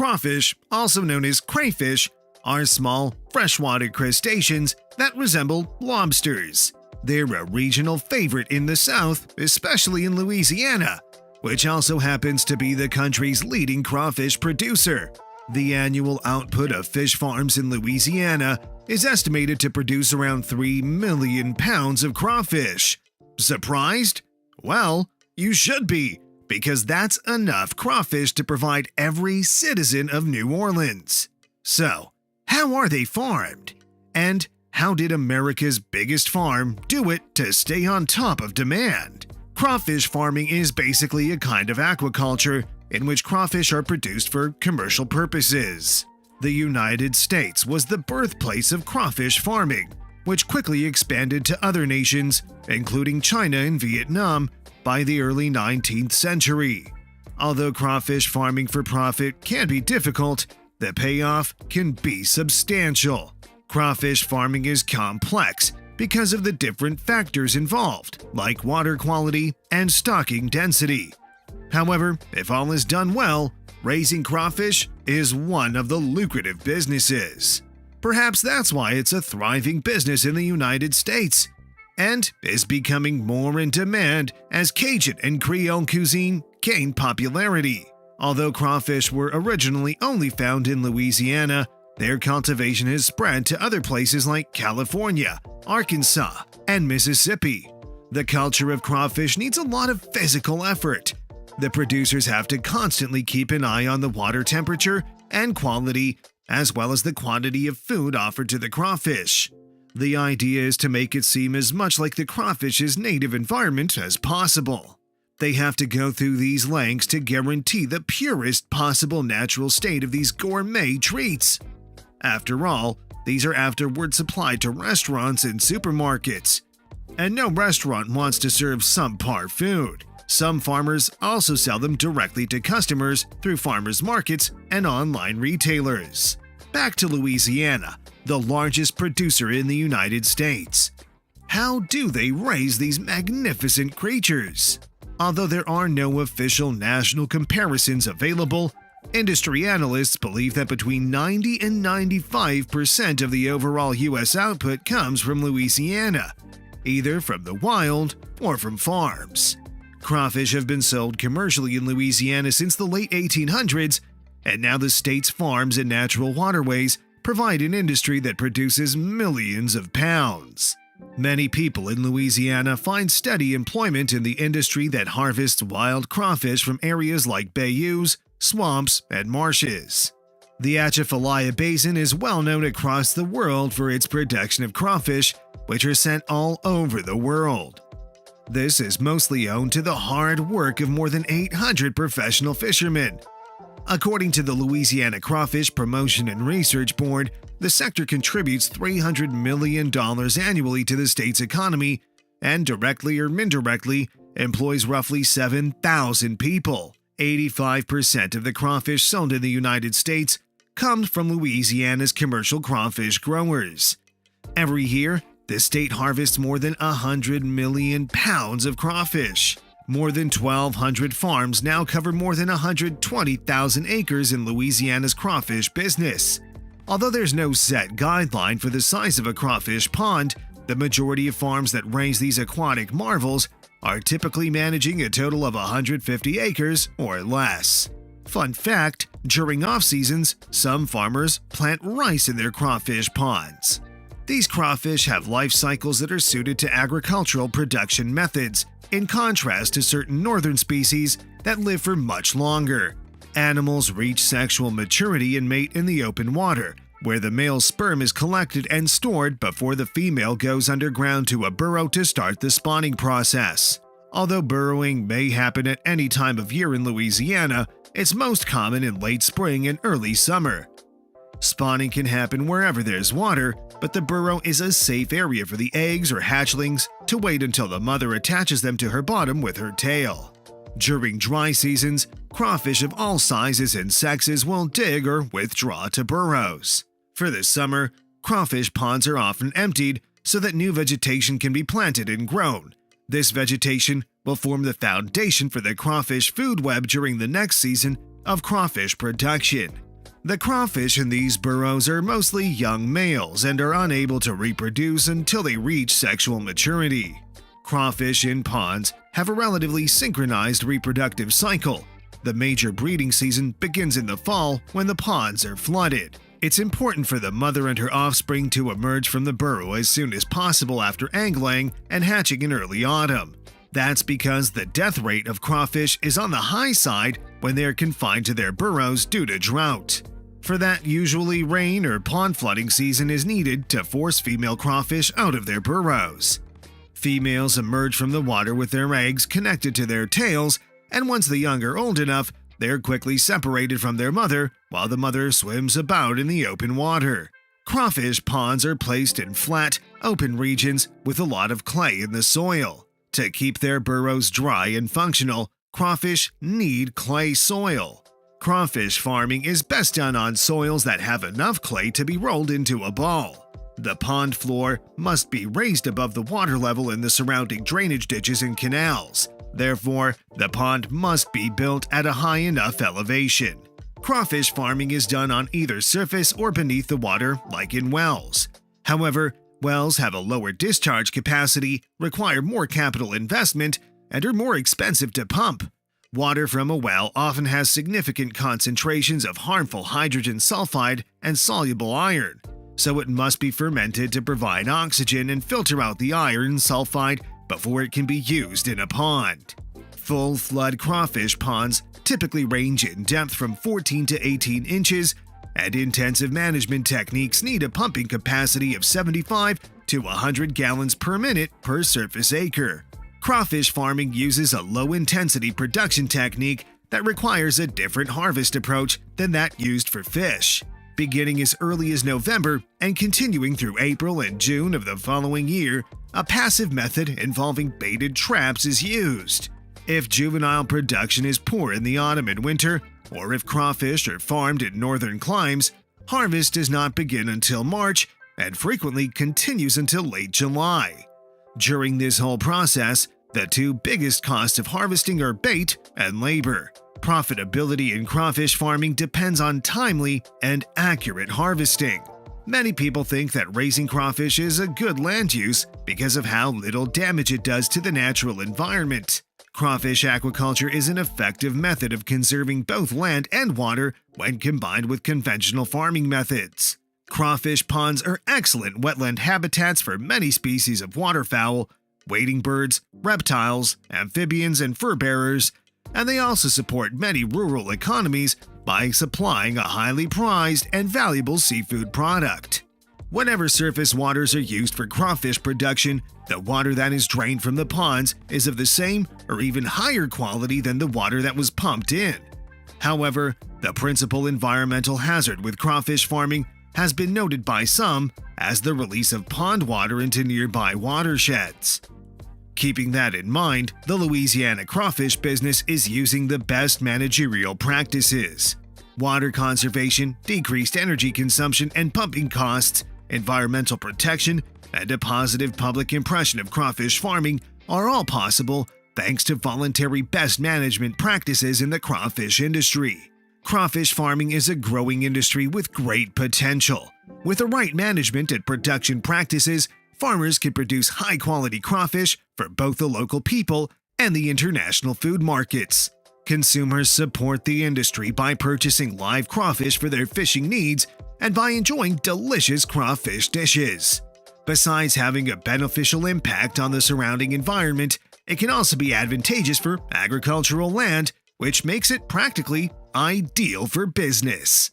Crawfish, also known as crayfish, are small, freshwater crustaceans that resemble lobsters. They're a regional favorite in the South, especially in Louisiana, which also happens to be the country's leading crawfish producer. The annual output of fish farms in Louisiana is estimated to produce around 3 million pounds of crawfish. Surprised? Well, you should be, because that's enough crawfish to provide every citizen of New Orleans. So, how are they farmed? And how did America's biggest farm do it to stay on top of demand? Crawfish farming is basically a kind of aquaculture in which crawfish are produced for commercial purposes. The United States was the birthplace of crawfish farming, which quickly expanded to other nations, including China and Vietnam, by the early 19th century. Although crawfish farming for profit can be difficult, the payoff can be substantial. Crawfish farming is complex because of the different factors involved, like water quality and stocking density. However, if all is done well, raising crawfish is one of the lucrative businesses. Perhaps that's why it's a thriving business in the United States, and is becoming more in demand as Cajun and Creole cuisine gain popularity. Although crawfish were originally only found in Louisiana, their cultivation has spread to other places like California, Arkansas, and Mississippi. The culture of crawfish needs a lot of physical effort. The producers have to constantly keep an eye on the water temperature and quality, as well as the quantity of food offered to the crawfish. The idea is to make it seem as much like the crawfish's native environment as possible. They have to go through these lengths to guarantee the purest possible natural state of these gourmet treats. After all, these are afterward supplied to restaurants and supermarkets. And no restaurant wants to serve subpar food. Some farmers also sell them directly to customers through farmers markets and online retailers. Back to Louisiana, the largest producer in the United States. How do they raise these magnificent creatures? Although there are no official national comparisons available, industry analysts believe that between 90 and 95% of the overall U.S. output comes from Louisiana, either from the wild or from farms. Crawfish have been sold commercially in Louisiana since the late 1800s, and now the state's farms and natural waterways provide an industry that produces millions of pounds. Many people in Louisiana find steady employment in the industry that harvests wild crawfish from areas like bayous, swamps, and marshes. The Atchafalaya Basin is well known across the world for its production of crawfish, which are sent all over the world. This is mostly owed to the hard work of more than 800 professional fishermen. According to the Louisiana Crawfish Promotion and Research Board, the sector contributes $300 million annually to the state's economy and directly or indirectly employs roughly 7,000 people. 85% of the crawfish sold in the United States comes from Louisiana's commercial crawfish growers. Every year, the state harvests more than 100 million pounds of crawfish. More than 1,200 farms now cover more than 120,000 acres in Louisiana's crawfish business. Although there's no set guideline for the size of a crawfish pond, the majority of farms that raise these aquatic marvels are typically managing a total of 150 acres or less. Fun fact, during off-seasons, some farmers plant rice in their crawfish ponds. These crawfish have life cycles that are suited to agricultural production methods, in contrast to certain northern species that live for much longer. Animals reach sexual maturity and mate in the open water, where the male sperm is collected and stored before the female goes underground to a burrow to start the spawning process. Although burrowing may happen at any time of year in Louisiana, it's most common in late spring and early summer. Spawning can happen wherever there's water, but the burrow is a safe area for the eggs or hatchlings to wait until the mother attaches them to her bottom with her tail. During dry seasons, crawfish of all sizes and sexes will dig or withdraw to burrows. For the summer, crawfish ponds are often emptied so that new vegetation can be planted and grown. This vegetation will form the foundation for the crawfish food web during the next season of crawfish production. The crawfish in these burrows are mostly young males and are unable to reproduce until they reach sexual maturity. Crawfish in ponds have a relatively synchronized reproductive cycle. The major breeding season begins in the fall when the ponds are flooded. It's important for the mother and her offspring to emerge from the burrow as soon as possible after angling and hatching in early autumn. That's because the death rate of crawfish is on the high side when they are confined to their burrows due to drought. For that, usually rain or pond flooding season is needed to force female crawfish out of their burrows. Females emerge from the water with their eggs connected to their tails, and once the young are old enough, they're quickly separated from their mother while the mother swims about in the open water. Crawfish ponds are placed in flat, open regions with a lot of clay in the soil. To keep their burrows dry and functional, crawfish need clay soil. Crawfish farming is best done on soils that have enough clay to be rolled into a ball. The pond floor must be raised above the water level in the surrounding drainage ditches and canals. Therefore, the pond must be built at a high enough elevation. Crawfish farming is done on either surface or beneath the water, like in wells. However, wells have a lower discharge capacity, require more capital investment, and are more expensive to pump. Water from a well often has significant concentrations of harmful hydrogen sulfide and soluble iron, so it must be fermented to provide oxygen and filter out the iron sulfide before it can be used in a pond. Full flood crawfish ponds typically range in depth from 14 to 18 inches, and intensive management techniques need a pumping capacity of 75 to 100 gallons per minute per surface acre. Crawfish farming uses a low-intensity production technique that requires a different harvest approach than that used for fish. Beginning as early as November and continuing through April and June of the following year, a passive method involving baited traps is used. If juvenile production is poor in the autumn and winter, or if crawfish are farmed in northern climes, harvest does not begin until March and frequently continues until late July. During this whole process, the two biggest costs of harvesting are bait and labor. Profitability in crawfish farming depends on timely and accurate harvesting. Many people think that raising crawfish is a good land use because of how little damage it does to the natural environment. Crawfish aquaculture is an effective method of conserving both land and water when combined with conventional farming methods. Crawfish ponds are excellent wetland habitats for many species of waterfowl, wading birds, reptiles, amphibians, and fur-bearers, and they also support many rural economies by supplying a highly prized and valuable seafood product. Whenever surface waters are used for crawfish production, the water that is drained from the ponds is of the same or even higher quality than the water that was pumped in. However, the principal environmental hazard with crawfish farming has been noted by some as the release of pond water into nearby watersheds. Keeping that in mind, the Louisiana crawfish business is using the best managerial practices. Water conservation, decreased energy consumption and pumping costs, environmental protection, and a positive public impression of crawfish farming are all possible thanks to voluntary best management practices in the crawfish industry. Crawfish farming is a growing industry with great potential. With the right management and production practices, farmers can produce high-quality crawfish for both the local people and the international food markets. Consumers support the industry by purchasing live crawfish for their fishing needs and by enjoying delicious crawfish dishes. Besides having a beneficial impact on the surrounding environment, it can also be advantageous for agricultural land, which makes it practically ideal for business.